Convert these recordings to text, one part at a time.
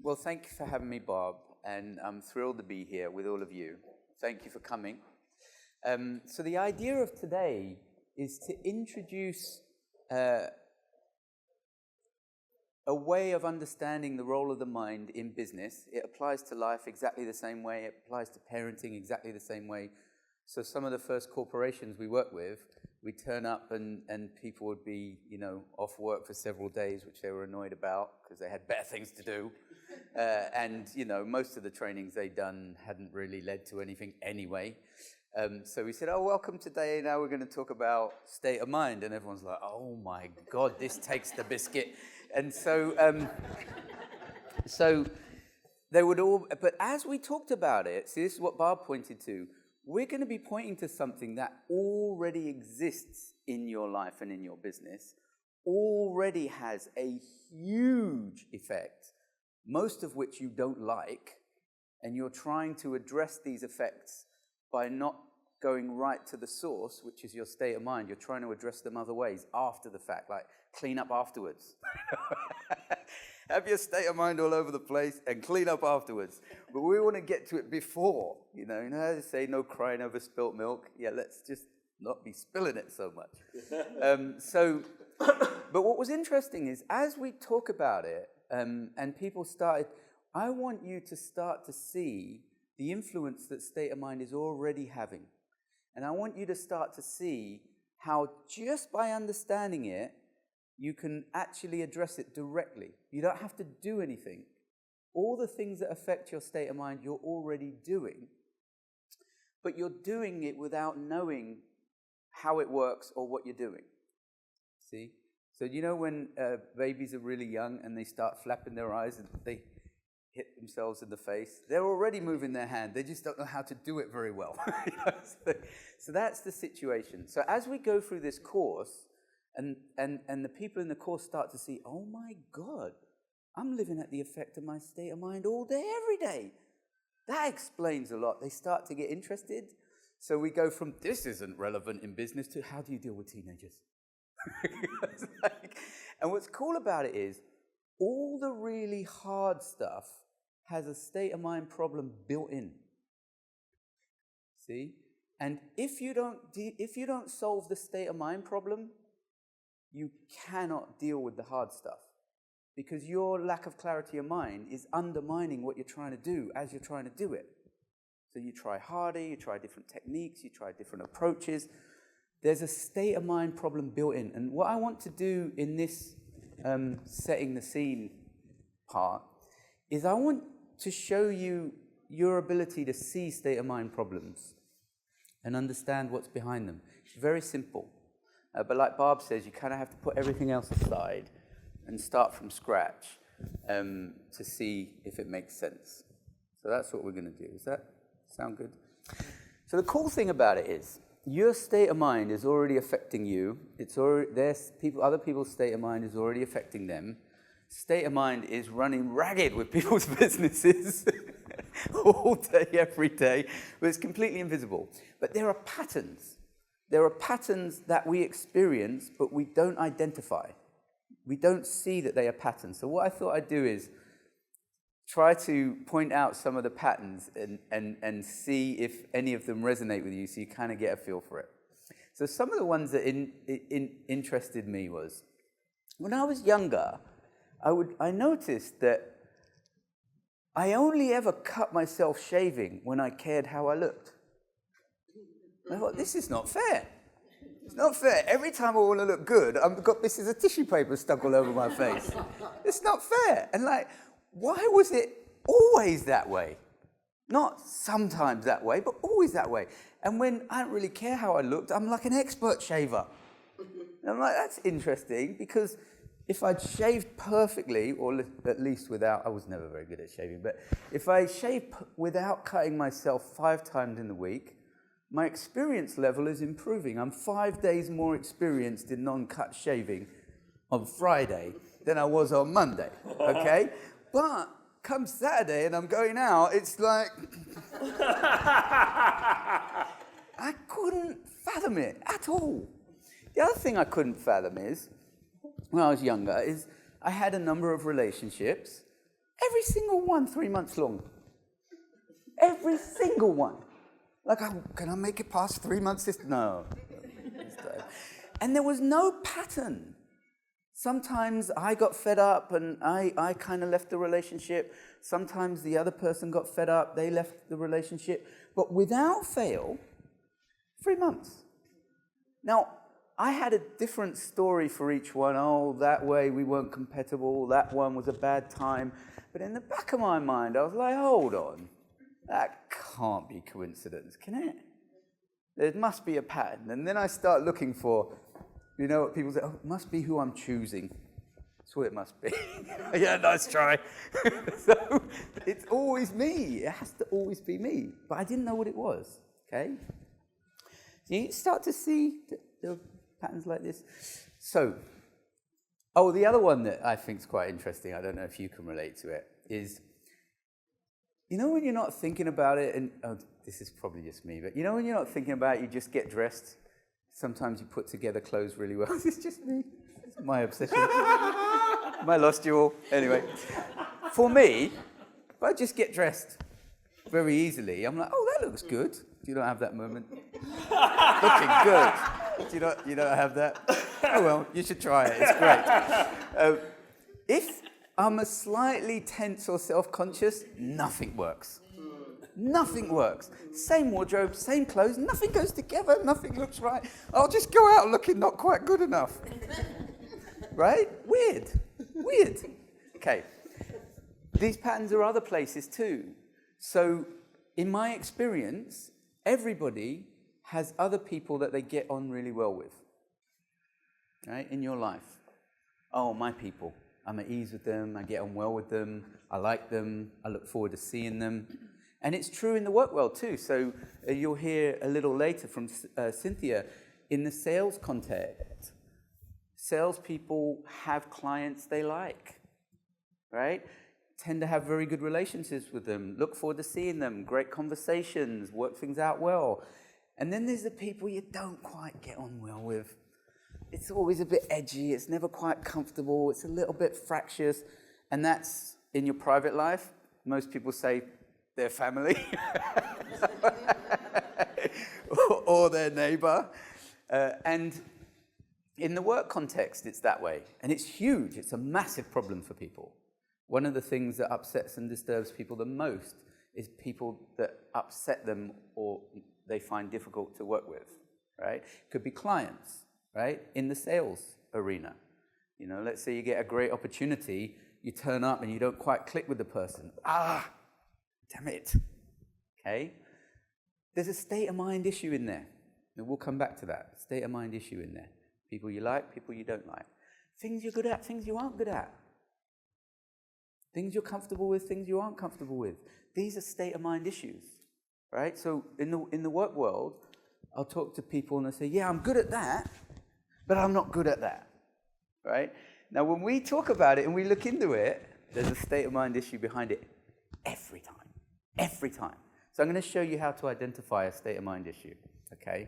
Well, thank you for having me, Bob, and I'm thrilled to be here with all of you. Thank you for coming. So the idea of today is to introduce a way of understanding the role of the mind in business. It applies to life exactly the same way. It applies to parenting exactly the same way. So some of the first corporations we work with, we turn up and people would be, off work for several days, which they were annoyed about because they had better things to do. And most of the trainings they'd done hadn't really led to anything anyway. So we said, welcome today. Now we're going to talk about state of mind. And everyone's like, oh my God, this takes the biscuit. And so they would all, but as we talked about it, see, this is what Barb pointed to, we're going to be pointing to something that already exists in your life and in your business, already has a huge effect, most of which you don't like, and you're trying to address these effects by not going right to the source, which is your state of mind. You're trying to address them other ways after the fact, like clean up afterwards. Have your state of mind all over the place and clean up afterwards. But we want to get to it before, you know how they say no crying over spilt milk? Yeah, let's just not be spilling it so much. But what was interesting is as we talk about it, and people started, I want you to start to see the influence that state of mind is already having. And I want you to start to see how just by understanding it, you can actually address it directly. You don't have to do anything. All the things that affect your state of mind, you're already doing. But you're doing it without knowing how it works or what you're doing. See? So when babies are really young and they start flapping their eyes and they hit themselves in the face, they're already moving their hand. They just don't know how to do it very well. So that's the situation. So as we go through this course, and the people in the course start to see, oh my God, I'm living at the effect of my state of mind all day, every day. That explains a lot. They start to get interested. So we go from this isn't relevant in business to how do you deal with teenagers? And what's cool about it is all the really hard stuff has a state of mind problem built in. See? And if you don't solve the state of mind problem, you cannot deal with the hard stuff because your lack of clarity of mind is undermining what you're trying to do as you're trying to do it. So you try harder, you try different techniques, you try different approaches. There's a state of mind problem built in. And what I want to do in this setting the scene part is I want to show you your ability to see state of mind problems and understand what's behind them. It's very simple. But like Barb says, you kind of have to put everything else aside and start from scratch to see if it makes sense. So that's what we're going to do. Does that sound good? So the cool thing about it is your state of mind is already affecting you. It's already other people's state of mind is already affecting them. State of mind is running ragged with people's businesses all day, every day, but it's completely invisible. But there are patterns. There are patterns that we experience, but we don't identify. We don't see that they are patterns. So what I thought I'd do is try to point out some of the patterns and see if any of them resonate with you so you kind of get a feel for it. So some of the ones that interested me was, when I was younger, I noticed that I only ever cut myself shaving when I cared how I looked. I thought, this is not fair. It's not fair. Every time I want to look good, I've got this as a tissue paper stuck all over my face. It's not fair. And why was it always that way? Not sometimes that way, but always that way. And when I don't really care how I looked, I'm like an expert shaver. And I'm like, that's interesting, because if I'd shaved perfectly, or at least without, I was never very good at shaving, but if I shaved without cutting myself 5 times in the week, my experience level is improving. I'm 5 days more experienced in non-cut shaving on Friday than I was on Monday, okay? But come Saturday and I'm going out, it's like, I couldn't fathom it at all. The other thing I couldn't fathom is, when I was younger, is I had a number of relationships, Every single one 3 months long. Every single one. Like, can I make it past 3 months? No. And there was no pattern. Sometimes I got fed up and I kind of left the relationship. Sometimes the other person got fed up, they left the relationship. But without fail, 3 months. Now, I had a different story for each one. Oh, that way we weren't compatible. That one was a bad time. But in the back of my mind, I was like, hold on. That can't be coincidence, can it? There must be a pattern. And then I start looking for, you know what people say, oh, it must be who I'm choosing. That's what it must be. Yeah, nice try. So it's always me. It has to always be me. But I didn't know what it was, okay? So you start to see the patterns like this. So, the other one that I think is quite interesting, I don't know if you can relate to it, is, you know when you're not thinking about it, and this is probably just me, but you know when you're not thinking about it, you just get dressed. Sometimes you put together clothes really well. It's just me. It's my obsession. I lost you all. Anyway, for me, if I just get dressed very easily, I'm like, oh, that looks good. You don't have that moment. Looking good. You don't have that? Oh, well, you should try it. It's great. If I'm a slightly tense or self-conscious, nothing works. Nothing works. Same wardrobe, same clothes, nothing goes together, nothing looks right. I'll just go out looking not quite good enough. Right? Weird. Okay. These patterns are other places too. So, in my experience, everybody has other people that they get on really well with. Right? In your life. Oh, my people. I'm at ease with them, I get on well with them, I like them, I look forward to seeing them. And it's true in the work world too. So you'll hear a little later from Cynthia, in the sales context, salespeople have clients they like, right? Tend to have very good relationships with them, look forward to seeing them, great conversations, work things out well. And then there's the people you don't quite get on well with. It's always a bit edgy, it's never quite comfortable, it's a little bit fractious, and that's in your private life. Most people say their family or their neighbor. And in the work context, it's that way. And it's huge, it's a massive problem for people. One of the things that upsets and disturbs people the most is people that upset them or they find difficult to work with, right? Could be clients. Right? In the sales arena. You know, let's say you get a great opportunity, you turn up and you don't quite click with the person. Damn it. Okay? There's a state of mind issue in there. And we'll come back to that. State of mind issue in there. People you like, people you don't like. Things you're good at, things you aren't good at. Things you're comfortable with, things you aren't comfortable with. These are state of mind issues. Right? So in the work world, I'll talk to people and they'll say, yeah, I'm good at that, but I'm not good at that, right? Now, when we talk about it and we look into it, there's a state of mind issue behind it every time. So I'm going to show you how to identify a state of mind issue, okay?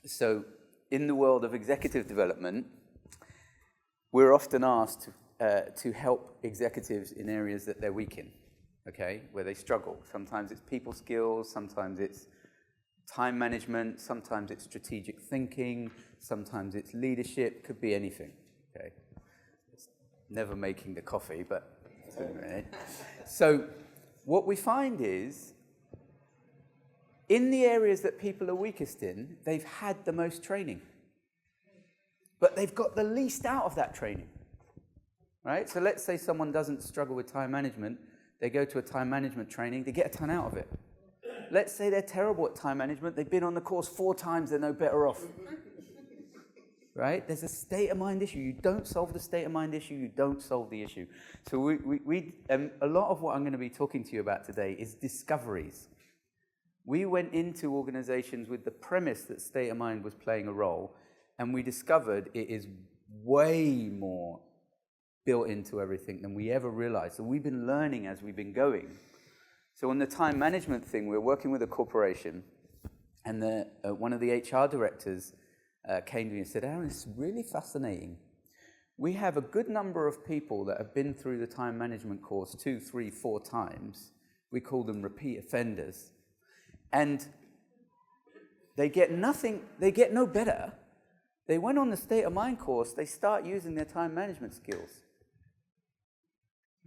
So in the world of executive development, we're often asked to help executives in areas that they're weak in, okay, where they struggle. Sometimes it's people skills, sometimes it's time management, sometimes it's strategic thinking, sometimes it's leadership, could be anything, okay? It's never making the coffee, but so what we find is, in the areas that people are weakest in, they've had the most training, but they've got the least out of that training, right? So let's say someone doesn't struggle with time management, they go to a time management training, they get a ton out of it. Let's say they're terrible at time management. They've been on the course 4 times. They're no better off. Right? There's a state of mind issue. You don't solve the state of mind issue. You don't solve the issue. So a lot of what I'm going to be talking to you about today is discoveries. We went into organizations with the premise that state of mind was playing a role, and we discovered it is way more built into everything than we ever realized. So we've been learning as we've been going. So on the time management thing, we were working with a corporation, and one of the HR directors came to me and said, Aaron, it's really fascinating. we have a good number of people that have been through the time management course 2, 3, 4 times. We call them repeat offenders. And they get no better. They went on the state of mind course, they start using their time management skills.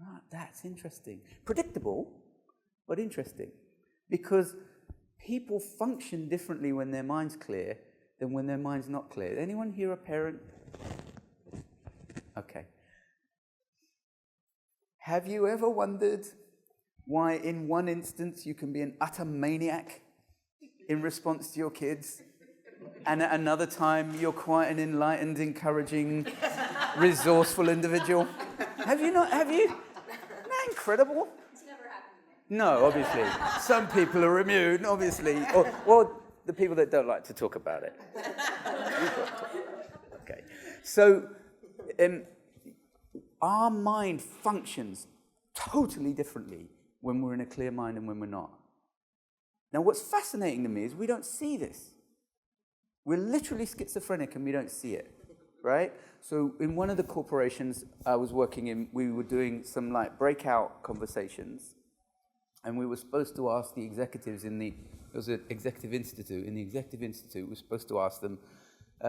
Ah, that's interesting. Predictable, but interesting. Because people function differently when their mind's clear than when their mind's not clear. Anyone here a parent? Okay. Have you ever wondered why in one instance you can be an utter maniac in response to your kids, and at another time you're quite an enlightened, encouraging, resourceful individual? Have you? Isn't that incredible? It's never happened to me. No, obviously. Some people are immune, obviously. Well, the people that don't like to talk about it. Okay. So, our mind functions totally differently when we're in a clear mind and when we're not. Now, what's fascinating to me is we don't see this. We're literally schizophrenic and we don't see it, right? So in one of the corporations I was working in, we were doing some like breakout conversations, and we were supposed to ask the executives it was an executive institute, in the executive institute, we were supposed to ask them,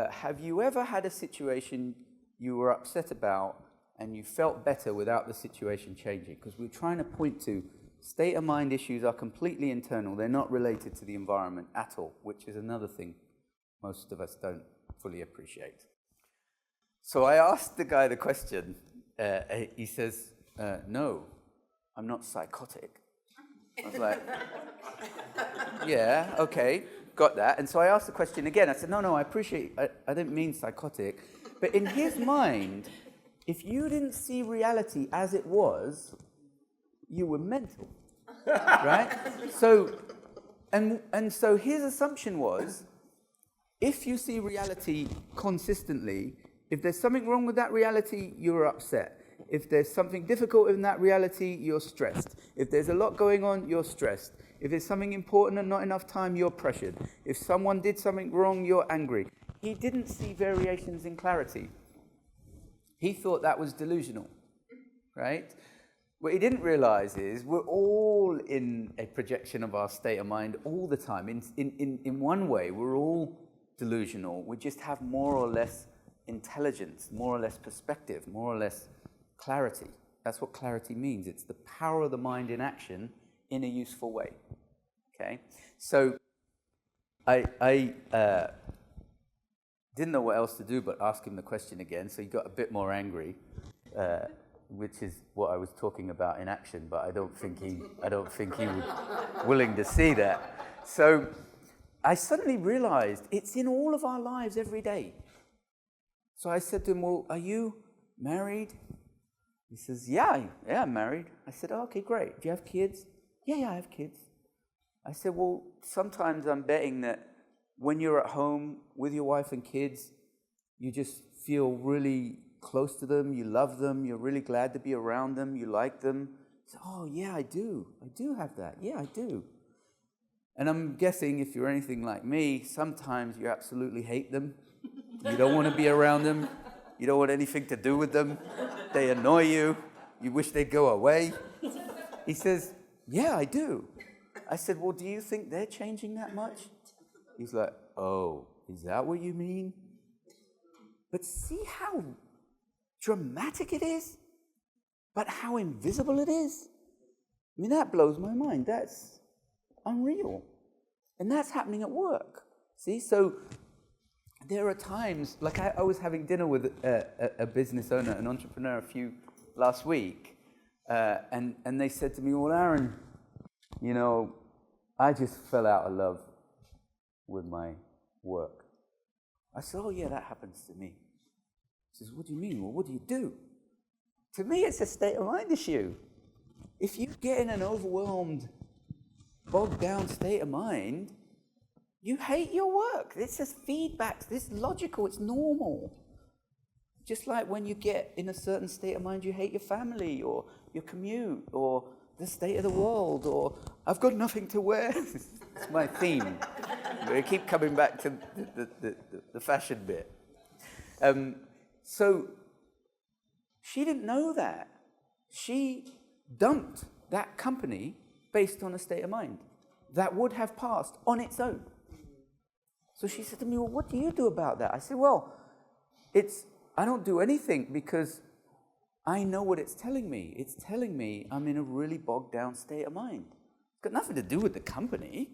have you ever had a situation you were upset about and you felt better without the situation changing? Because we're trying to point to state of mind issues are completely internal. They're not related to the environment at all, which is another thing most of us don't fully appreciate. So I asked the guy the question. He says, no, I'm not psychotic. I was like, yeah, okay, got that. And so I asked the question again. I said, no, I appreciate, I didn't mean psychotic. But in his mind, if you didn't see reality as it was, you were mental, right? So, and so his assumption was, if you see reality consistently, if there's something wrong with that reality, you're upset. If there's something difficult in that reality, you're stressed. If there's a lot going on, you're stressed. If there's something important and not enough time, you're pressured. If someone did something wrong, you're angry. He didn't see variations in clarity. He thought that was delusional, right? What he didn't realize is we're all in a projection of our state of mind all the time. In one way, we're all delusional. We just have more or less intelligence, more or less perspective, more or less clarity. That's what clarity means. It's the power of the mind in action in a useful way. Okay? So I didn't know what else to do but ask him the question again, so he got a bit more angry, which is what I was talking about in action, but I don't think he was willing to see that. So I suddenly realized it's in all of our lives every day. So I said to him, well, are you married? He says, yeah, I'm married. I said, oh, okay, great. Do you have kids? Yeah, I have kids. I said, well, sometimes I'm betting that when you're at home with your wife and kids, you just feel really close to them, you love them, you're really glad to be around them, you like them. He said, oh, yeah, I do have that. Yeah, I do. And I'm guessing if you're anything like me, sometimes you absolutely hate them. You don't want to be around them. You don't want anything to do with them. They annoy you. You wish they'd go away. He says, yeah, I do. I said, well, do you think they're changing that much? He's like, oh, is that what you mean? But see how dramatic it is, but how invisible it is? I mean, that blows my mind. That's unreal. And that's happening at work. See, so there are times, like I was having dinner with a business owner, an entrepreneur last week, and they said to me, well, Aaron, you know, I just fell out of love with my work. I said, oh yeah, that happens to me. He says, what do you mean? Well, what do you do? To me, it's a state of mind issue. If you get in an overwhelmed, bogged down state of mind, you hate your work. It's just feedback. It's logical. It's normal. Just like when you get in a certain state of mind, you hate your family or your commute or the state of the world or I've got nothing to wear. It's my theme. I keep coming back to the fashion bit. So She didn't know that. She dumped that company based on a state of mind that would have passed on its own. So she said to me, well, what do you do about that? I said, well, I don't do anything because I know what it's telling me. It's telling me I'm in a really bogged down state of mind. It's got nothing to do with the company.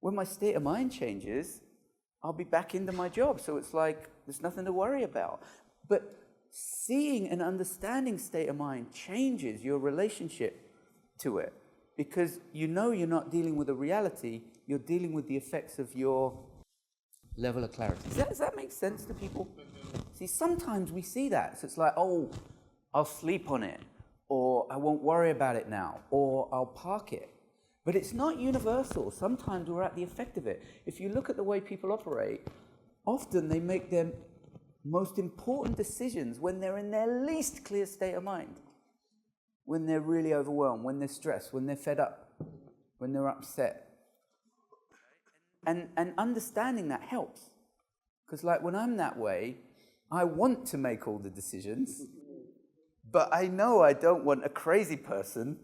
When my state of mind changes, I'll be back into my job. So it's like, there's nothing to worry about. But seeing and understanding state of mind changes your relationship to it. Because you know you're not dealing with a reality, you're dealing with the effects of your level of clarity. Does that make sense to people? See, sometimes we see that. So it's like, oh, I'll sleep on it, or I won't worry about it now, or I'll park it. But it's not universal. Sometimes we're at the effect of it. If you look at the way people operate, often they make their most important decisions when they're in their least clear state of mind. When they're really overwhelmed, when they're stressed, when they're fed up, when they're upset. And understanding that helps. Because like when I'm that way, I want to make all the decisions, but I know I don't want a crazy person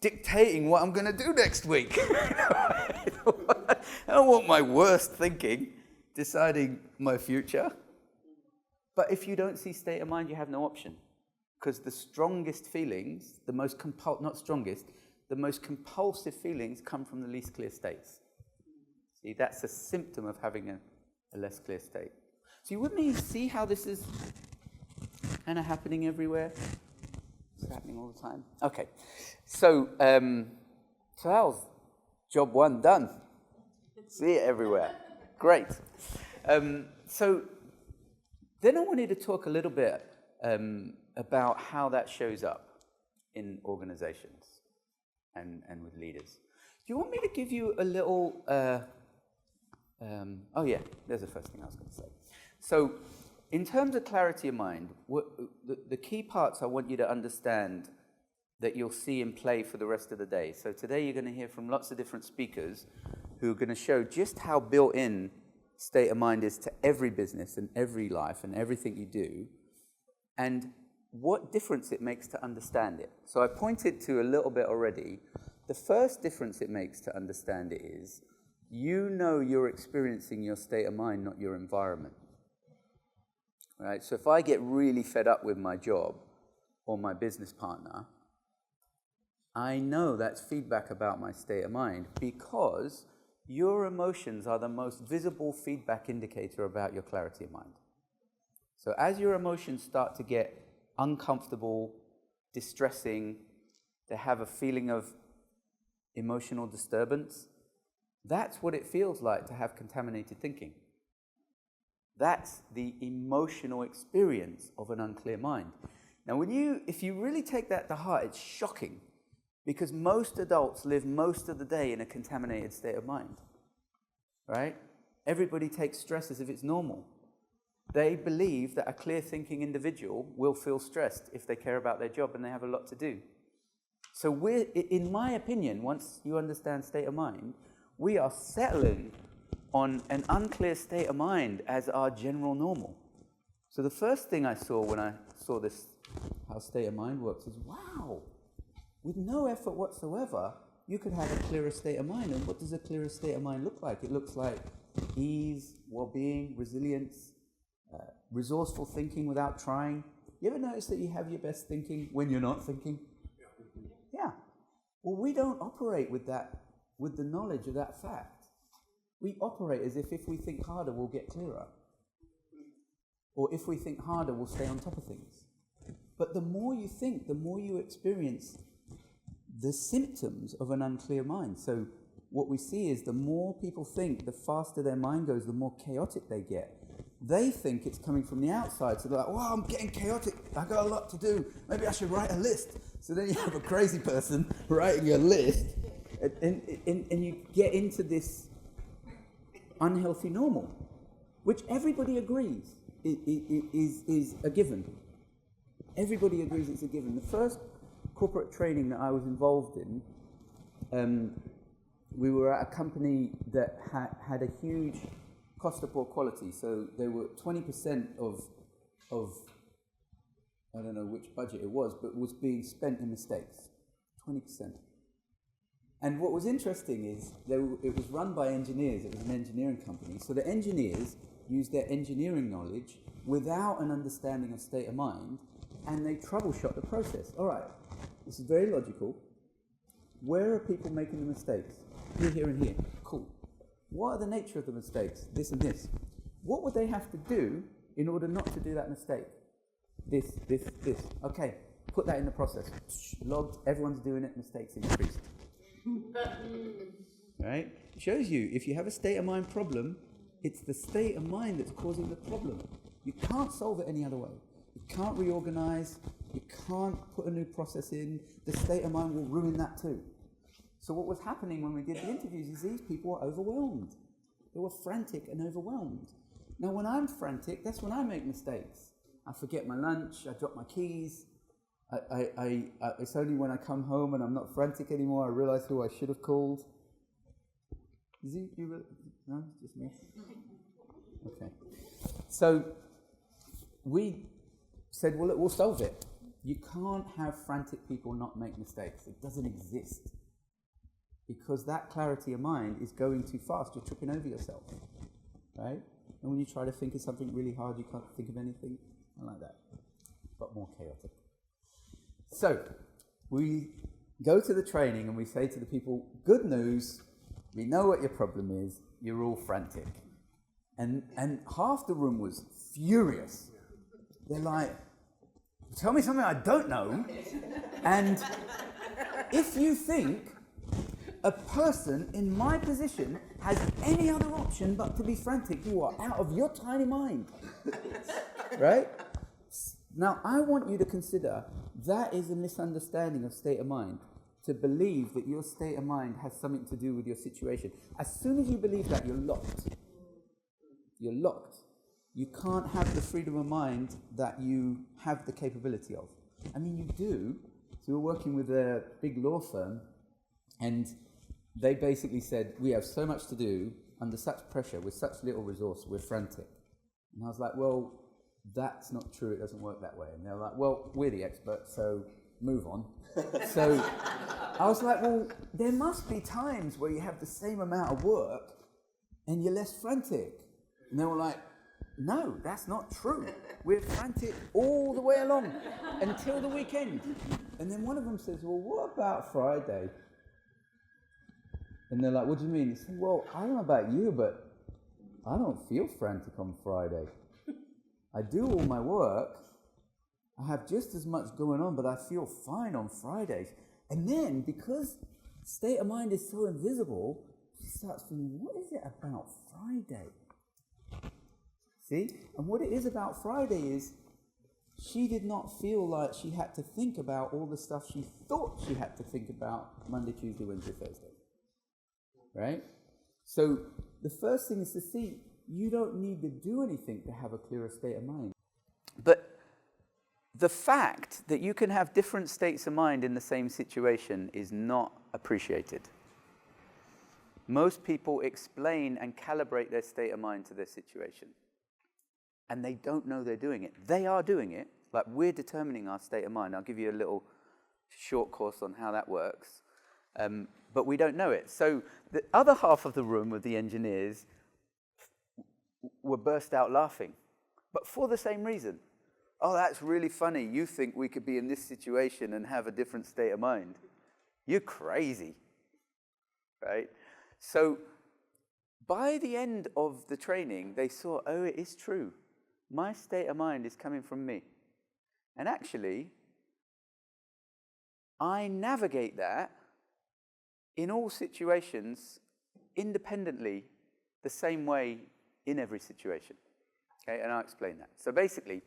dictating what I'm going to do next week. I don't want my worst thinking deciding my future. But if you don't see state of mind, you have no option. Because the strongest feelings, the most compulsive feelings come from the least clear states. See, that's a symptom of having a less clear state. So you wouldn't even see how this is kind of happening everywhere? It's happening all the time. Okay, so that was job one done. See it everywhere. Great. So then I wanted to talk a little bit about how that shows up in organizations and with leaders. Do you want me to give you a little... oh yeah, there's the first thing I was going to say. So in terms of clarity of mind, the key parts I want you to understand that you'll see in play for the rest of the day. So today you're going to hear from lots of different speakers who are going to show just how built-in state of mind is to every business and every life and everything you do, and what difference it makes to understand it. So I pointed to a little bit already. The first difference it makes to understand it is you know you're experiencing your state of mind, not your environment. Right? So if I get really fed up with my job or my business partner, I know that's feedback about my state of mind because your emotions are the most visible feedback indicator about your clarity of mind. So as your emotions start to get uncomfortable, distressing, they have a feeling of emotional disturbance, that's what it feels like to have contaminated thinking. That's the emotional experience of an unclear mind. Now, if you really take that to heart, it's shocking because most adults live most of the day in a contaminated state of mind, right? Everybody takes stress as if it's normal. They believe that a clear-thinking individual will feel stressed if they care about their job and they have a lot to do. So in my opinion, once you understand state of mind, we are settling on an unclear state of mind as our general normal. So the first thing I saw when I saw this, how state of mind works, is wow, with no effort whatsoever, you could have a clearer state of mind. And what does a clearer state of mind look like? It looks like ease, well-being, resilience, resourceful thinking without trying. You ever notice that you have your best thinking when you're not thinking? Yeah. Well, we don't operate with that, with the knowledge of that fact. We operate as if we think harder, we'll get clearer. Or if we think harder, we'll stay on top of things. But the more you think, the more you experience the symptoms of an unclear mind. So what we see is the more people think, the faster their mind goes, the more chaotic they get. They think it's coming from the outside, so they're like, wow, I'm getting chaotic, I got a lot to do, maybe I should write a list. So then you have a crazy person writing a list, and you get into this unhealthy normal, which everybody agrees is a given. Everybody agrees it's a given. The first corporate training that I was involved in, we were at a company that had a huge cost of poor quality. So there were 20% of I don't know which budget it was, but was being spent in mistakes, 20%. And what was interesting is it was run by engineers. It was an engineering company. So the engineers used their engineering knowledge without an understanding of state of mind, and they troubleshot the process. All right, this is very logical. Where are people making the mistakes? Here, here, and here. Cool. What are the nature of the mistakes? This and this. What would they have to do in order not to do that mistake? This, this, this. Okay, put that in the process. Logged, everyone's doing it, mistakes increased. Right? It shows you, if you have a state of mind problem, it's the state of mind that's causing the problem. You can't solve it any other way. You can't reorganize, you can't put a new process in, the state of mind will ruin that too. So what was happening when we did the interviews is these people were overwhelmed. They were frantic and overwhelmed. Now when I'm frantic, that's when I make mistakes. I forget my lunch, I drop my keys. It's only when I come home and I'm not frantic anymore, I realize who I should have called. Is he? No, just me? Okay. So we said, well, look, we'll solve it. You can't have frantic people not make mistakes. It doesn't exist. Because that clarity of mind is going too fast. You're tripping over yourself. Right? And when you try to think of something really hard, you can't think of anything. I like that. But more chaotic. So, we go to the training and we say to the people, good news, we know what your problem is, you're all frantic. And half the room was furious. They're like, tell me something I don't know. And if you think a person in my position has any other option but to be frantic, you are out of your tiny mind. Right? Now, I want you to consider that is a misunderstanding of state of mind, to believe that your state of mind has something to do with your situation. As soon as you believe that, you're locked. You're locked. You can't have the freedom of mind that you have the capability of. I mean, you do. So we're working with a big law firm, and they basically said, we have so much to do, under such pressure, with such little resource, we're frantic. And I was like, well, that's not true, it doesn't work that way. And they're like, well, we're the experts, so move on. So I was like, well, there must be times where you have the same amount of work and you're less frantic. And they were like, no, that's not true. We're frantic all the way along until the weekend. And then one of them says, well, what about Friday? And they're like, what do you mean? He said, well, I don't know about you, but I don't feel frantic on Friday. I do all my work, I have just as much going on, but I feel fine on Fridays. And then, because state of mind is so invisible, she starts thinking, what is it about Friday? See? And what it is about Friday is, she did not feel like she had to think about all the stuff she thought she had to think about Monday, Tuesday, Wednesday, Thursday. Right? So, the first thing is to see, you don't need to do anything to have a clearer state of mind. But the fact that you can have different states of mind in the same situation is not appreciated. Most people explain and calibrate their state of mind to their situation. And they don't know they're doing it. They are doing it. Like, we're determining our state of mind. I'll give you a little short course on how that works. But we don't know it. So the other half of the room of the engineers were burst out laughing, but for the same reason. Oh, that's really funny. You think we could be in this situation and have a different state of mind. You're crazy, right? So by the end of the training, they saw, oh, it is true. My state of mind is coming from me. And actually, I navigate that in all situations independently the same way in every situation. Okay, and I'll explain that. So basically,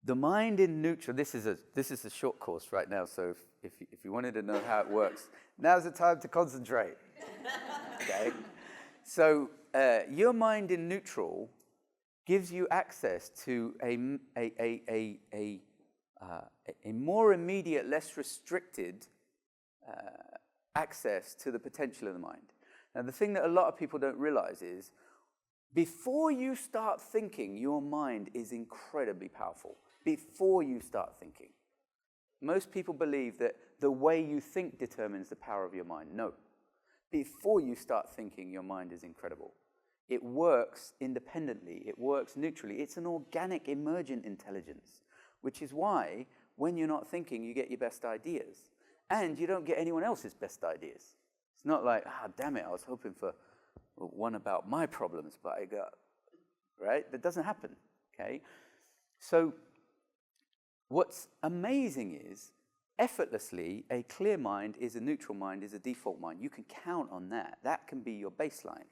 the mind in neutral, this is a short course right now, so if you wanted to know how it works, now's the time to concentrate. Okay? So your mind in neutral gives you access to a more immediate, less restricted access to the potential of the mind. Now, the thing that a lot of people don't realize is, before you start thinking, your mind is incredibly powerful. before you start thinking. Most people believe that the way you think determines the power of your mind. No. Before you start thinking, your mind is incredible. It works independently. It works neutrally. It's an organic, emergent intelligence, which is why when you're not thinking, you get your best ideas. And you don't get anyone else's best ideas. It's not like, damn it, I was hoping for one about my problems, but I got, right? That doesn't happen, okay? So what's amazing is, effortlessly, a clear mind is a neutral mind, is a default mind. You can count on that. That can be your baseline.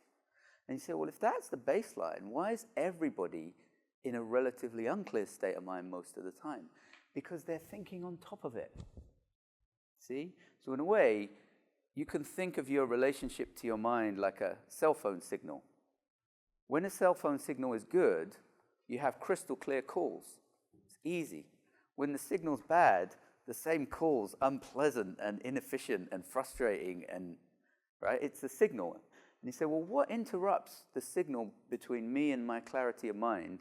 And you say, well, if that's the baseline, why is everybody in a relatively unclear state of mind most of the time? Because they're thinking on top of it. See? So in a way, you can think of your relationship to your mind like a cell phone signal. When a cell phone signal is good, you have crystal clear calls. It's easy. When the signal's bad, the same call's unpleasant and inefficient and frustrating, and right? It's the signal. And you say, well, what interrupts the signal between me and my clarity of mind?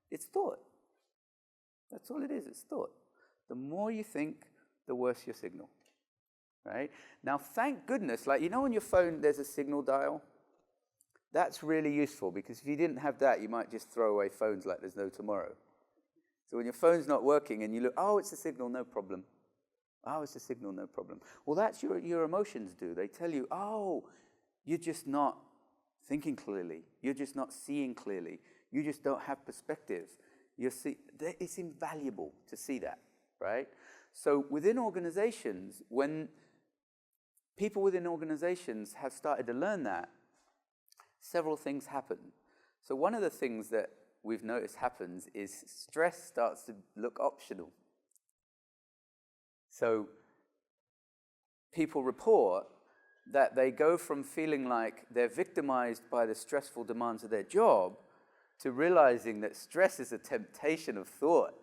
It's thought. That's all it is, it's thought. The more you think, the worse your signal, right? Now, thank goodness, like, you know on your phone there's a signal dial? That's really useful, because if you didn't have that, you might just throw away phones like there's no tomorrow. So when your phone's not working and you look, oh, it's a signal, no problem. Oh, it's a signal, no problem. Well, that's your emotions do. They tell you, oh, you're just not thinking clearly. You're just not seeing clearly. You just don't have perspective. It's invaluable to see that, right? So within organizations, when people within organizations have started to learn that, several things happen. So one of the things that we've noticed happens is stress starts to look optional. So people report that they go from feeling like they're victimized by the stressful demands of their job to realizing that stress is a temptation of thought.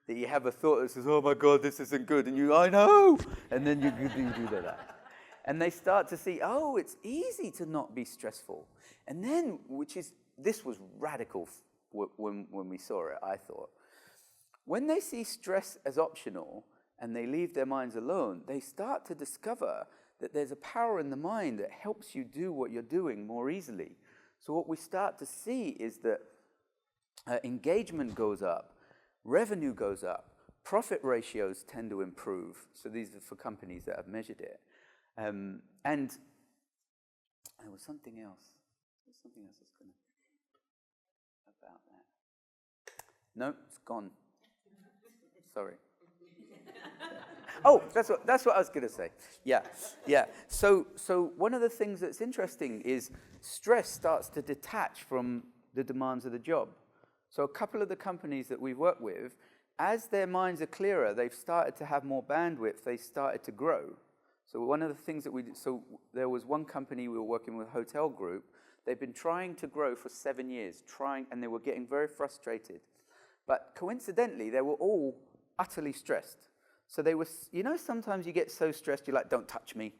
That you have a thought that says, oh my God, this isn't good, and I know, and then you do that. And they start to see, oh, it's easy to not be stressful. And then, this was radical when we saw it, I thought. When they see stress as optional and they leave their minds alone, they start to discover that there's a power in the mind that helps you do what you're doing more easily. So what we start to see is that engagement goes up, revenue goes up, profit ratios tend to improve. So these are for companies that have measured it. And there was something else. There's something else that's going to about that. No, it's gone. Sorry. Oh, that's what I was going to say. Yeah. So one of the things that's interesting is stress starts to detach from the demands of the job. So a couple of the companies that we've worked with, as their minds are clearer, they've started to have more bandwidth. They started to grow. So one of the things that there was one company we were working with, a hotel group. They've been trying to grow for 7 years, and they were getting very frustrated. But coincidentally, they were all utterly stressed. So they were, sometimes you get so stressed, you're like, don't touch me.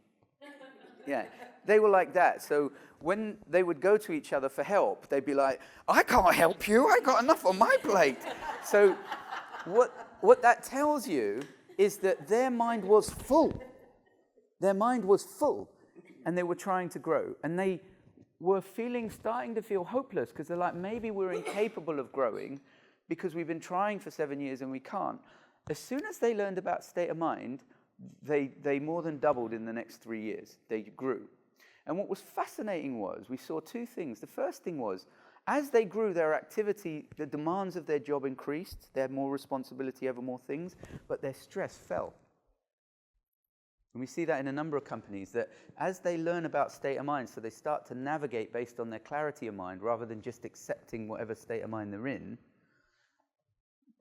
Yeah, they were like that. So when they would go to each other for help, they'd be like, I can't help you, I got enough on my plate. So what that tells you is that their mind was full. Their mind was full, and they were trying to grow. And they were starting to feel hopeless, because they're like, maybe we're incapable of growing because we've been trying for 7 years and we can't. As soon as they learned about state of mind, they more than doubled in the next 3 years. They grew. And what was fascinating was, we saw two things. The first thing was, as they grew, their activity, the demands of their job increased. They had more responsibility over more things, but their stress fell. And we see that in a number of companies, that as they learn about state of mind, so they start to navigate based on their clarity of mind, rather than just accepting whatever state of mind they're in,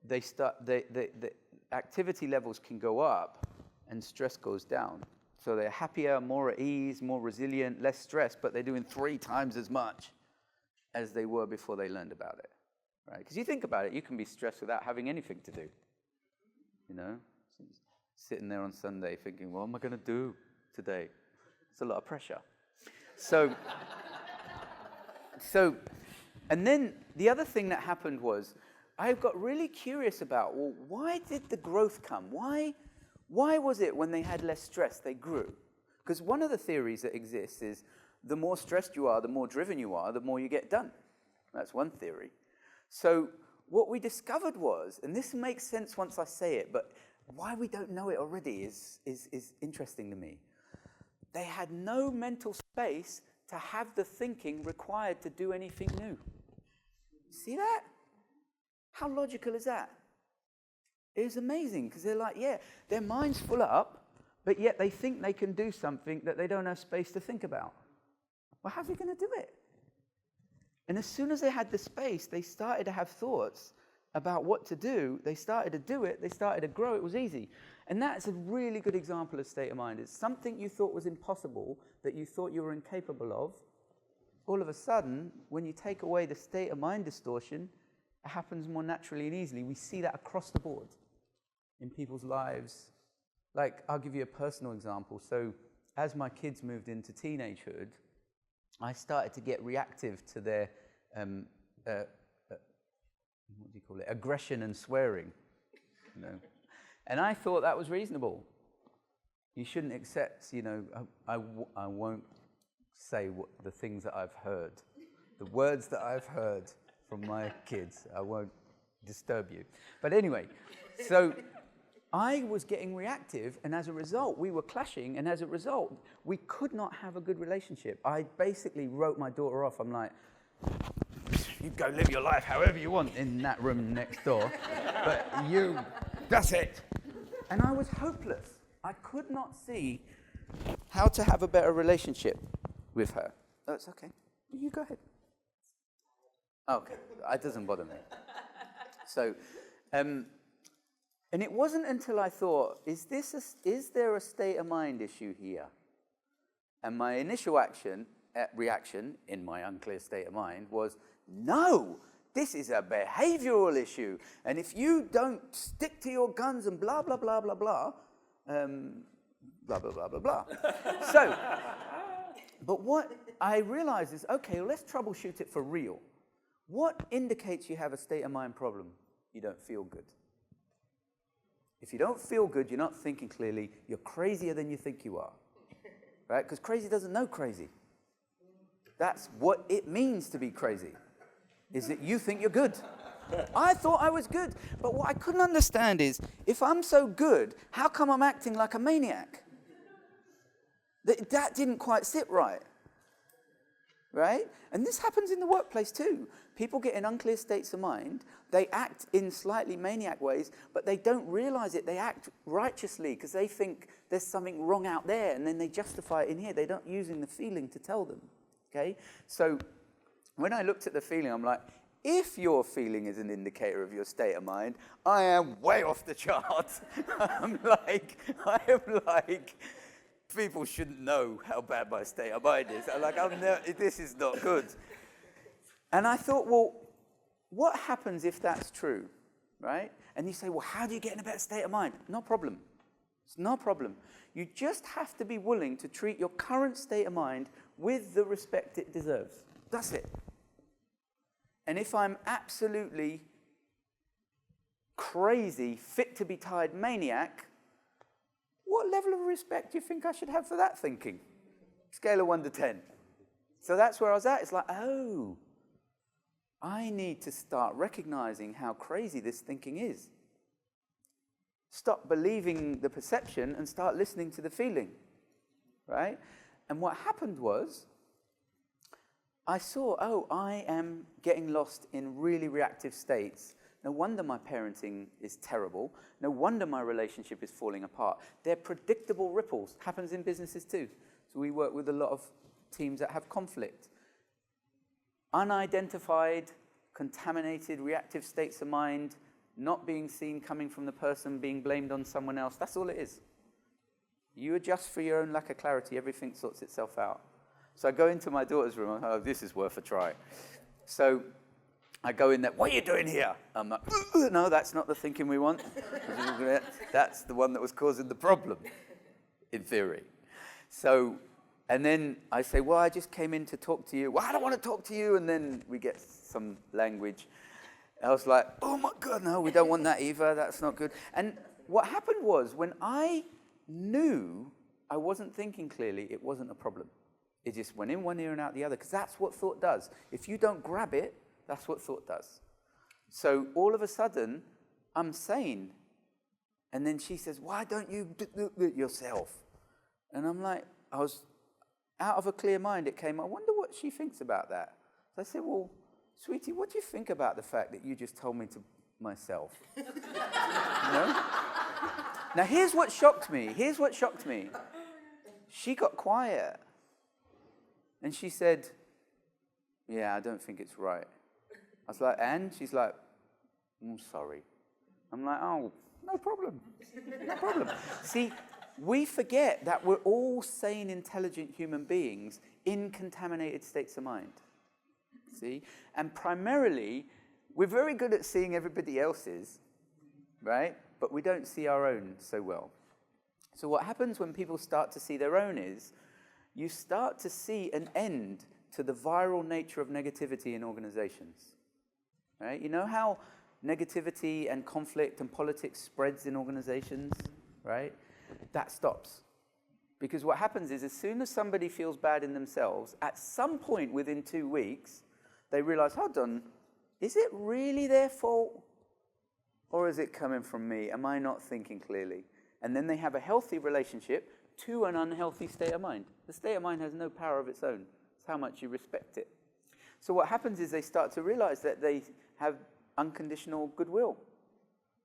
the activity levels can go up and stress goes down. So they're happier, more at ease, more resilient, less stressed, but they're doing 3 times as much as they were before they learned about it, right? Because you think about it, you can be stressed without having anything to do, Sitting there on Sunday thinking, what am I going to do today? It's a lot of pressure. So, and then the other thing that happened was, I got really curious about, well, why did the growth come? Why was it when they had less stress, they grew? Because one of the theories that exists is the more stressed you are, the more driven you are, the more you get done. That's one theory. So what we discovered was, and this makes sense once I say it, but why we don't know it already is interesting to me. They had no mental space to have the thinking required to do anything new. See that? How logical is that? It was amazing, because they're like, yeah, their mind's full up, but yet they think they can do something that they don't have space to think about. Well, how's he going to do it? And as soon as they had the space, they started to have thoughts about what to do. They started to do it. They started to grow. It was easy. And that's a really good example of state of mind. It's something you thought was impossible, that you thought you were incapable of. All of a sudden, when you take away the state of mind distortion, it happens more naturally and easily. We see that across the board in people's lives. Like, I'll give you a personal example. So as my kids moved into teenagehood, I started to get reactive to their, what do you call it, aggression and swearing. You know? And I thought that was reasonable. You shouldn't accept, I won't say the things that I've heard. The words that I've heard from my kids, I won't disturb you. But anyway, so I was getting reactive, and as a result, we were clashing, and as a result, we could not have a good relationship. I basically wrote my daughter off. I'm like, you go live your life however you want in that room next door, but that's it. And I was hopeless. I could not see how to have a better relationship with her. Oh, it's okay. You go ahead. Okay, it doesn't bother me. So, and it wasn't until I thought, is there a state of mind issue here? And my initial reaction in my unclear state of mind was, no, this is a behavioral issue. And if you don't stick to your guns and blah, blah, blah, blah, blah, blah, blah, blah, blah, blah. So, but what I realized is, okay, well, let's troubleshoot it for real. What indicates you have a state of mind problem? You don't feel good. If you don't feel good, you're not thinking clearly, you're crazier than you think you are. Right? Because crazy doesn't know crazy. That's what it means to be crazy, is that you think you're good. I thought I was good. But what I couldn't understand is, if I'm so good, how come I'm acting like a maniac? That didn't quite sit right. Right? And this happens in the workplace too. People get in unclear states of mind. They act in slightly maniac ways, but they don't realize it. They act righteously because they think there's something wrong out there, and then they justify it in here. They're not using the feeling to tell them. Okay? So when I looked at the feeling, I'm like, if your feeling is an indicator of your state of mind, I am way off the chart. I am like, people shouldn't know how bad my state of mind is. I'm like, this is not good. And I thought, well, what happens if that's true, right? And you say, well, how do you get in a better state of mind? No problem. It's no problem. You just have to be willing to treat your current state of mind with the respect it deserves. That's it. And if I'm absolutely crazy, fit to be tied maniac, what level of respect do you think I should have for that thinking? Scale of 1 to 10. So that's where I was at. It's like, oh, I need to start recognizing how crazy this thinking is. Stop believing the perception and start listening to the feeling, right? And what happened was, I saw, oh, I am getting lost in really reactive states. No wonder my parenting is terrible. No wonder my relationship is falling apart. They're predictable ripples. Happens in businesses too. So we work with a lot of teams that have conflict. Unidentified, contaminated, reactive states of mind, not being seen coming from the person, being blamed on someone else. That's all it is. You adjust for your own lack of clarity, everything sorts itself out. So I go into my daughter's room, oh, this is worth a try. So I go in there, what are you doing here? I'm like, no, that's not the thinking we want. That's the one that was causing the problem, in theory. So, and then I say, well, I just came in to talk to you. Well, I don't want to talk to you. And then we get some language. I was like, oh my God, no, we don't want that either. That's not good. And what happened was, when I knew I wasn't thinking clearly, it wasn't a problem. It just went in one ear and out the other, because that's what thought does. If you don't grab it, that's what thought does. So all of a sudden, I'm sane. And then she says, why don't you do it yourself? And I'm like, I was out of a clear mind. It came, I wonder what she thinks about that. So I said, well, sweetie, what do you think about the fact that you just told me to myself? You know? Now, here's what shocked me. She got quiet. And she said, yeah, I don't think it's right. I was like, and? She's like, I'm sorry. I'm like, oh, no problem. No problem. See, we forget that we're all sane, intelligent human beings in contaminated states of mind. See? And primarily, we're very good at seeing everybody else's, right? But we don't see our own so well. So what happens when people start to see their own is, you start to see an end to the viral nature of negativity in organizations. Right? You know how negativity and conflict and politics spreads in organizations, right? That stops. Because what happens is, as soon as somebody feels bad in themselves, at some point within 2 weeks, they realize, hold on, is it really their fault? Or is it coming from me? Am I not thinking clearly? And then they have a healthy relationship to an unhealthy state of mind. The state of mind has no power of its own. It's how much you respect it. So what happens is, they start to realize that they have unconditional goodwill.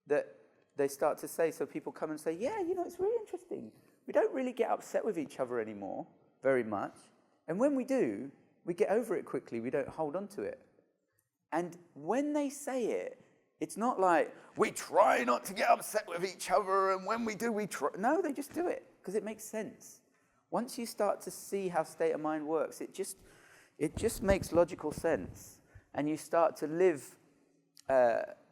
That they start to say, so people come and say, yeah, you know, it's really interesting. We don't really get upset with each other anymore, very much. And when we do, we get over it quickly. We don't hold on to it. And when they say it, it's not like, we try not to get upset with each other, and when we do, we try. No, they just do it, because it makes sense. Once you start to see how state of mind works, it just makes logical sense. And you start to live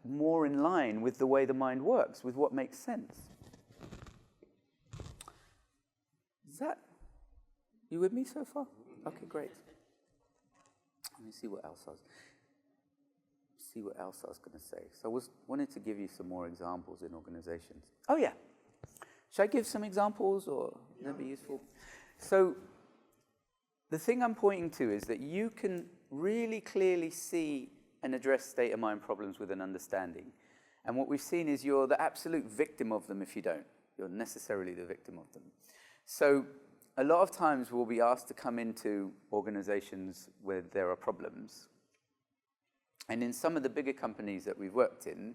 more in line with the way the mind works, with what makes sense. Is that, you with me so far? Okay, great. Let me see what else I was going to say. So I wanted to give you some more examples in organizations. Oh yeah. Should I give some examples, or would that be useful? So the thing I'm pointing to is that you can really clearly see and address state of mind problems with an understanding. And what we've seen is, you're the absolute victim of them if you don't. You're necessarily the victim of them. So a lot of times we'll be asked to come into organizations where there are problems. And in some of the bigger companies that we've worked in,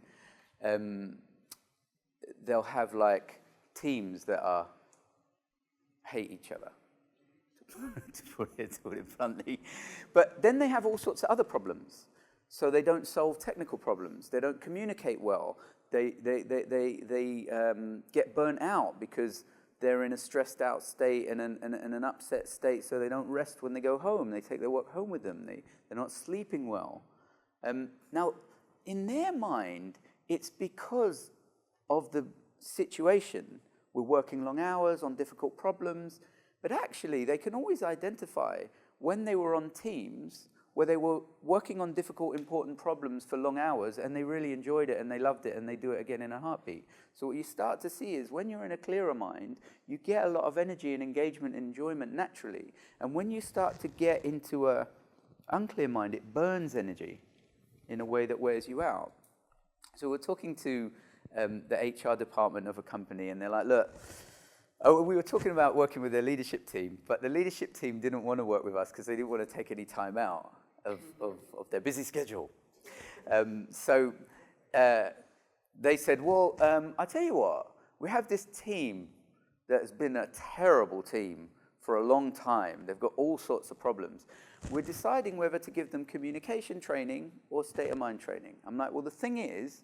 they'll have like teams that hate each other, to put it bluntly. But then they have all sorts of other problems. So they don't solve technical problems. They don't communicate well. They get burnt out because they're in a stressed out state and an upset state, so they don't rest when they go home. They take their work home with them. They're not sleeping well. Now, in their mind, it's because of the situation. We're working long hours on difficult problems, but actually they can always identify when they were on teams where they were working on difficult, important problems for long hours, and they really enjoyed it and they loved it and they do it again in a heartbeat. So what you start to see is, when you're in a clearer mind, you get a lot of energy and engagement and enjoyment naturally. And when you start to get into a unclear mind, it burns energy in a way that wears you out. So we're talking to the HR department of a company, and they're like, look, we were talking about working with their leadership team, but the leadership team didn't want to work with us because they didn't want to take any time out of their busy schedule. So they said, well, I tell you what, we have this team that has been a terrible team for a long time. They've got all sorts of problems. We're deciding whether to give them communication training or state of mind training. I'm like, well, the thing is,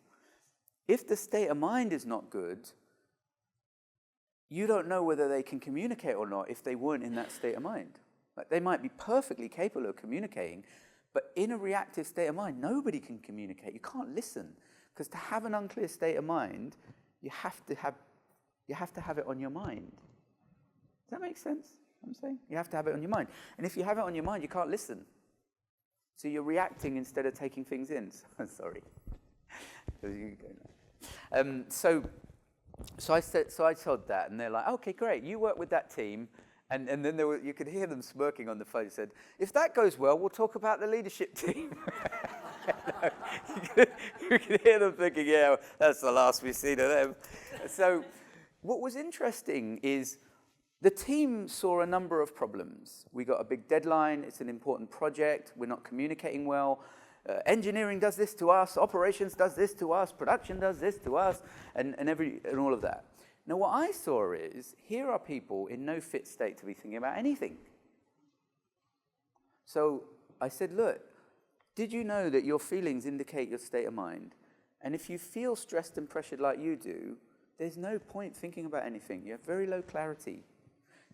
if the state of mind is not good, you don't know whether they can communicate or not if they weren't in that state of mind. Like, they might be perfectly capable of communicating, but in a reactive state of mind, nobody can communicate. You can't listen, because to have an unclear state of mind, you have to have it on your mind. Does that make sense? What I'm saying? You have to have it on your mind. And if you have it on your mind, you can't listen. So you're reacting instead of taking things in. Sorry. So I told that, and they're like, okay, great, you work with that team. And then you could hear them smirking on the phone. He said, if that goes well, we'll talk about the leadership team. You could hear them thinking, yeah, that's the last we've seen of them. So what was interesting is the team saw a number of problems. We got a big deadline. It's an important project. We're not communicating well. Engineering does this to us. Operations does this to us. Production does this to us, and all of that. Now, what I saw is, here are people in no fit state to be thinking about anything. So I said, look, did you know that your feelings indicate your state of mind? And if you feel stressed and pressured like you do, there's no point thinking about anything. You have very low clarity.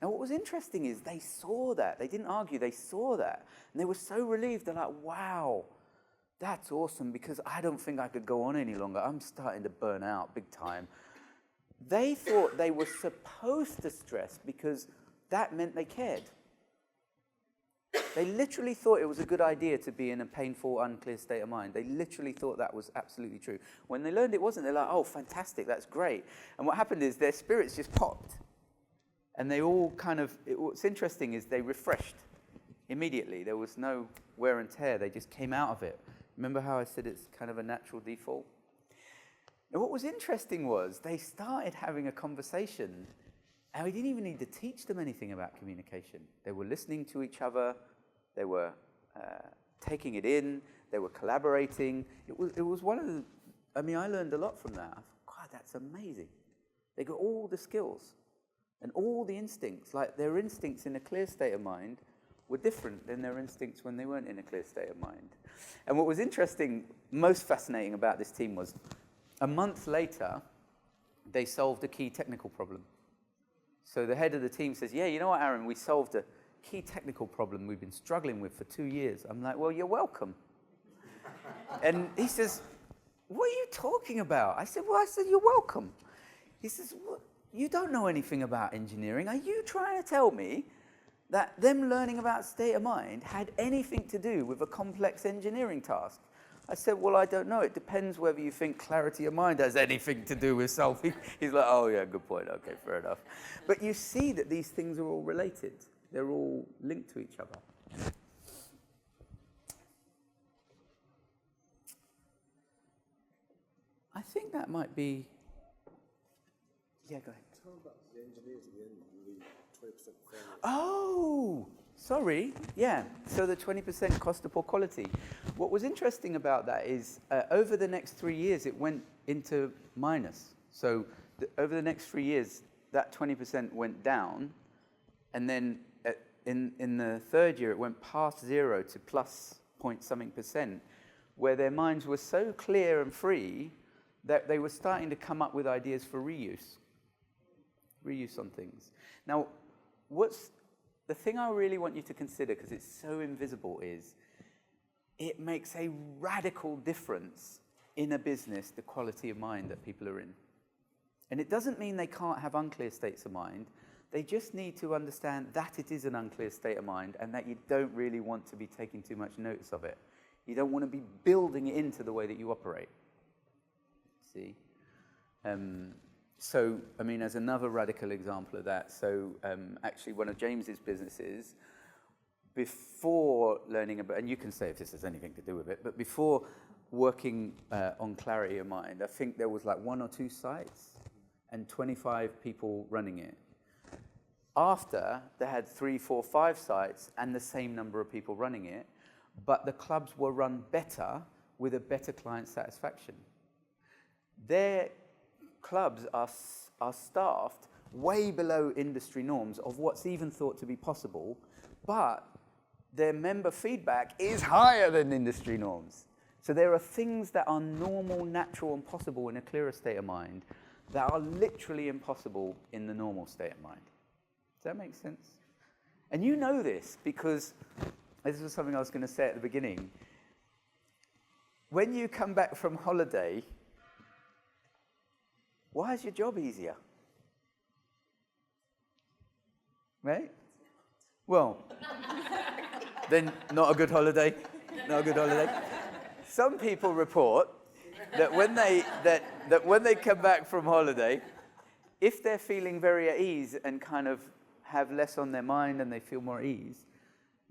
Now, what was interesting is they saw that. They didn't argue. They saw that. And they were so relieved. They're like, wow, that's awesome, because I don't think I could go on any longer. I'm starting to burn out big time. They thought they were supposed to stress because that meant they cared. They literally thought it was a good idea to be in a painful, unclear state of mind. They literally thought that was absolutely true. When they learned it wasn't, they're like, oh, fantastic, that's great. And what happened is their spirits just popped. And they all what's interesting is they refreshed immediately. There was no wear and tear. They just came out of it. Remember how I said it's kind of a natural default? And what was interesting was they started having a conversation, and we didn't even need to teach them anything about communication. They were listening to each other. They were taking it in. They were collaborating. It was one of the, I learned a lot from that. I thought, God, that's amazing. They got all the skills and all the instincts. Like, their instincts in a clear state of mind were different than their instincts when they weren't in a clear state of mind. And what was interesting, most fascinating about this team was, a month later, they solved a key technical problem. So the head of the team says, yeah, you know what, Aaron, we solved a key technical problem we've been struggling with for 2 years. I'm like, well, you're welcome. And he says, what are you talking about? I said, you're welcome. He says, well, you don't know anything about engineering. Are you trying to tell me that them learning about state of mind had anything to do with a complex engineering task? I said, well, I don't know. It depends whether you think clarity of mind has anything to do with solving. He's like, oh, yeah, good point. Okay, fair enough. But you see that these things are all related. They're all linked to each other. I think that might be... Yeah, go ahead. Tell about the engineers at the end, the 20% failure. Oh! Sorry, yeah. So the 20% cost of poor quality. What was interesting about that is over the next 3 years, it went into minus. So over the next 3 years, that 20% went down. And then in the third year, it went past 0 to plus point something %, where their minds were so clear and free that they were starting to come up with ideas for reuse on things. Now, the thing I really want you to consider, because it's so invisible, is it makes a radical difference in a business, the quality of mind that people are in. And it doesn't mean they can't have unclear states of mind. They just need to understand that it is an unclear state of mind and that you don't really want to be taking too much notice of it. You don't want to be building it into the way that you operate. See? So, as another radical example of that, actually one of James's businesses, before learning about, and you can say if this has anything to do with it, but before working on clarity of mind, I think there was like 1 or 2 sites and 25 people running it. After, they had 3, 4, 5 sites and the same number of people running it, but the clubs were run better with a better client satisfaction. Their clubs are staffed way below industry norms of what's even thought to be possible, but their member feedback is higher than industry norms. So there are things that are normal, natural, and possible in a clearer state of mind that are literally impossible in the normal state of mind. Does that make sense? And you know this because this was something I was going to say at the beginning. When you come back from holiday, why is your job easier? Right? Well, then not a good holiday. Not a good holiday. Some people report that when they come back from holiday, if they're feeling very at ease and kind of have less on their mind and they feel more at ease,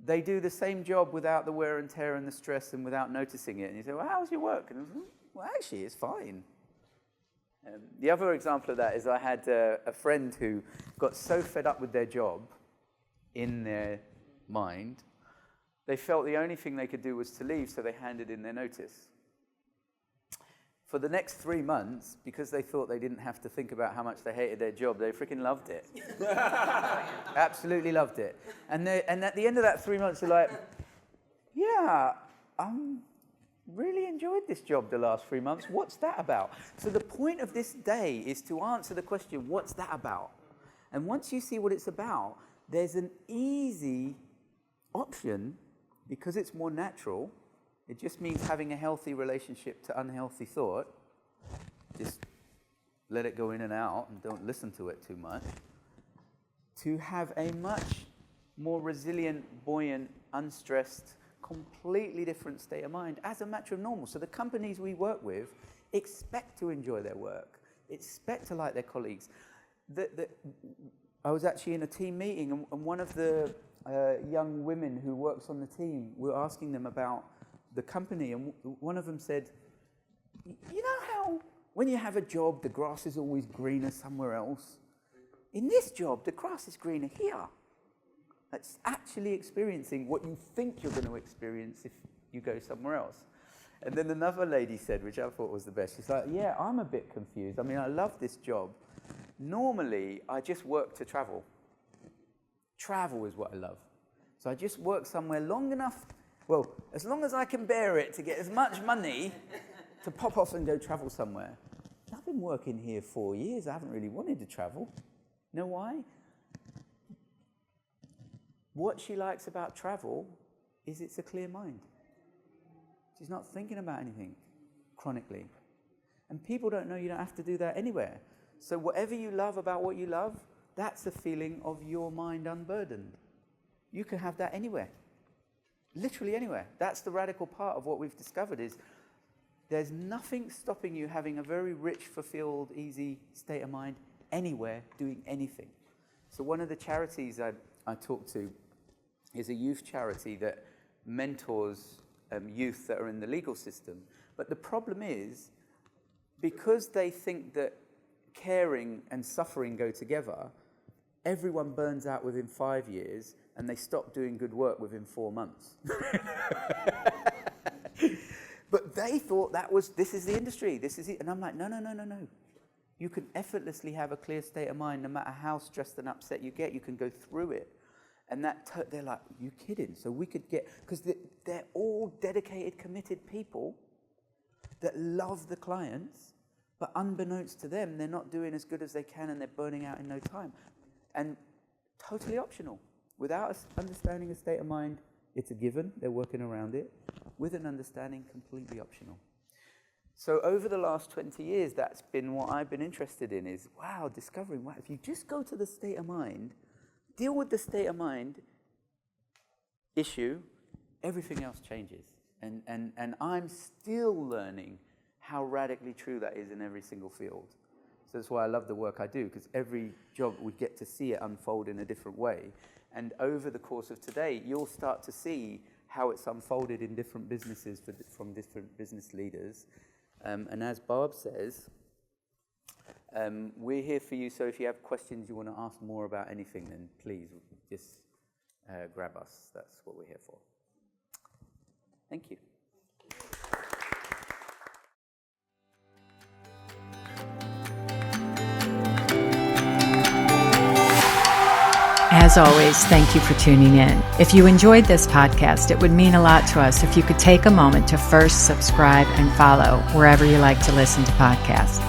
they do the same job without the wear and tear and the stress and without noticing it. And you say, well, how's your work? And well, actually, it's fine. The other example of that is I had a friend who got so fed up with their job in their mind, they felt the only thing they could do was to leave, so they handed in their notice. For the next 3 months, because they thought they didn't have to think about how much they hated their job, they freaking loved it. Absolutely loved it. And at the end of that 3 months, they're like, yeah, really enjoyed this job the last 3 months. What's that about? So the point of this day is to answer the question, what's that about? And once you see what it's about, there's an easy option, because it's more natural. It just means having a healthy relationship to unhealthy thought. Just let it go in and out and don't listen to it too much. To have a much more resilient, buoyant, unstressed, completely different state of mind as a matter of normal. So the companies we work with expect to enjoy their work, expect to like their colleagues. I was actually in a team meeting, and one of the young women who works on the team, we're asking them about the company, and one of them said, you know how when you have a job, the grass is always greener somewhere else? In this job, the grass is greener here. That's actually experiencing what you think you're going to experience if you go somewhere else. And then another lady said, which I thought was the best, she's like, yeah, I'm a bit confused. I mean, I love this job. Normally, I just work to travel. Travel is what I love. So I just work somewhere long enough, well, as long as I can bear it to get as much money to pop off and go travel somewhere. I've been working here 4 years. I haven't really wanted to travel. You know why? What she likes about travel is it's a clear mind. She's not thinking about anything chronically. And people don't know you don't have to do that anywhere. So whatever you love about what you love, that's a feeling of your mind unburdened. You can have that anywhere. Literally anywhere. That's the radical part of what we've discovered is there's nothing stopping you having a very rich, fulfilled, easy state of mind anywhere, doing anything. So one of the charities I talk to is a youth charity that mentors youth that are in the legal system. But the problem is, because they think that caring and suffering go together, everyone burns out within 5 years and they stop doing good work within 4 months. But they thought this is the industry, this is it. And I'm like, no. You can effortlessly have a clear state of mind no matter how stressed and upset you get. You can go through it. And they're like, you kidding? So we could get, because they're all dedicated, committed people that love the clients, but unbeknownst to them, they're not doing as good as they can and they're burning out in no time. And totally optional. Without us understanding a state of mind, it's a given, they're working around it. With an understanding, completely optional. So over the last 20 years, that's been what I've been interested in is, discovering, if you just go to the state of mind, deal with the state of mind issue, everything else changes. And I'm still learning how radically true that is in every single field. So that's why I love the work I do, because every job we get to see it unfold in a different way. And over the course of today, you'll start to see how it's unfolded in different businesses from different business leaders. And as Barb says, we're here for you, so if you have questions you want to ask more about anything, then please just grab us. That's what we're here for. Thank you. As always, thank you for tuning in. If you enjoyed this podcast, it would mean a lot to us if you could take a moment to first subscribe and follow wherever you like to listen to podcasts.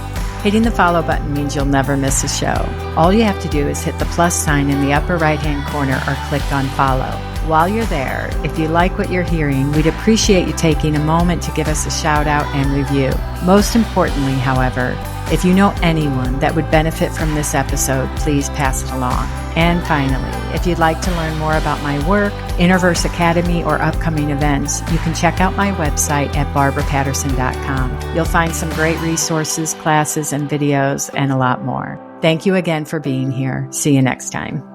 Hitting the follow button means you'll never miss a show. All you have to do is hit the plus sign in the upper right-hand corner or click on follow. While you're there, if you like what you're hearing, we'd appreciate you taking a moment to give us a shout out and review. Most importantly, however, If you know anyone that would benefit from this episode, please pass it along. And finally, if you'd like to learn more about my work, Innerverse Academy, or upcoming events, you can check out my website at barbarapatterson.com. You'll find some great resources, classes, and videos, and a lot more. Thank you again for being here. See you next time.